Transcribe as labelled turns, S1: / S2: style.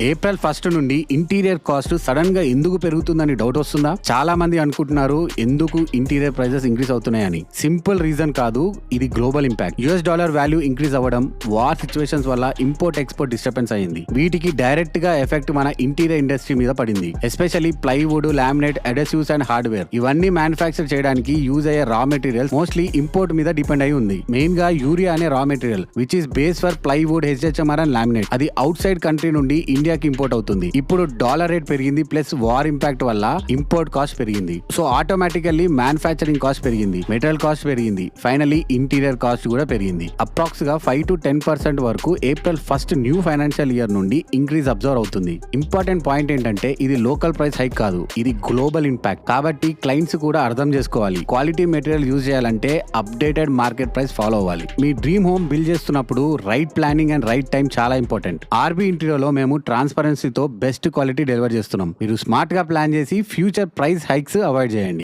S1: April 1 నుండి interior cost sudden గా ఎందుకు పెరుగుతుందని డౌట్ వస్తుందా? చాలా మంది అనుకుంటున్నారు ఎందుకు ఇంటీరియర్ ప్రైసెస్ ఇంక్రీజ్ అవుతున్నాయని. సింపుల్ రీజన్ కాదు, ఇది global impact. US dollar value increase అవ్వడం, వార్ సిచ్యువేషన్స్ వల్ల ఇంపోర్ట్ ఎక్స్పోర్ట్ డిస్టర్బెన్స్ అయింది. వీటికి డైరెక్ట్ గా ఎఫెక్ట్ మన ఇంటీరియర్ ఇండస్ట్రీ మీద పడింది. Especially plywood, laminate, adhesives and hardware. ఇవన్నీ మ్యానుఫ్యాక్చర్ చేయడానికి యూజ్ అయ్యే రా మెటీరియల్స్ మోస్ట్లీ ఇంపోర్ట్ మీద డిపెండ్ అయి ఉంది. మెయిన్ గా యూరియా అనే raw material which is base for plywood, HHMR and laminate. అది అవుట్ సైడ్ కంట్రీ నుండి ఇండియాకి ఇంపోర్ట్ అవుతుంది. ఇప్పుడు డాలర్ రేట్ పెరిగింది, ప్లస్ వార్ ఇంపాక్ట్ వల్ల ఇంపోర్ట్ కాస్ట్ పెరిగింది. సో ఆటోమేటికల్లీ మ్యానుఫ్యాక్చరింగ్ కాస్ట్ పెరిగింది, మెటీరియల్ కాస్ట్ పెరిగింది, ఫైనలీ ఇంటీరియర్ కాస్ట్ కూడా పెరిగింది. అప్రాక్స్ గా 5 to 10% వరకు ఏప్రిల్ 1 న్యూ ఫైనాన్షియల్ ఇయర్ నుండి ఇంక్రీజ్ అబ్జర్వ్ అవుతుంది. ఇంపార్టెంట్ పాయింట్ ఏంటంటే ఇది లోకల్ ప్రైస్ హైక్ కాదు, ఇది గ్లోబల్ ఇంపాక్ట్. కాబట్టి క్లయింట్స్ కూడా అర్థం చేసుకోవాలి. క్వాలిటీ మెటీరియల్ యూజ్ చేయాలంటే అప్డేటెడ్ మార్కెట్ ప్రైస్ ఫాలో అవ్వాలి. మీ డ్రీమ్ హోమ్ బిల్డ్ చేస్తున్నప్పుడు right planning and right time చాలా ఇంపార్టెంట్. ఆర్బీ ఇంటీరియర్ లో మేము ట్రాన్స్పరెన్సీతో బెస్ట్ క్వాలిటీ డెలివర్ చేస్తున్నాం. మీరు స్మార్ట్ గా ప్లాన్ చేసి ఫ్యూచర్ ప్రైస్ హైక్స్ అవాయిడ్ చేయండి.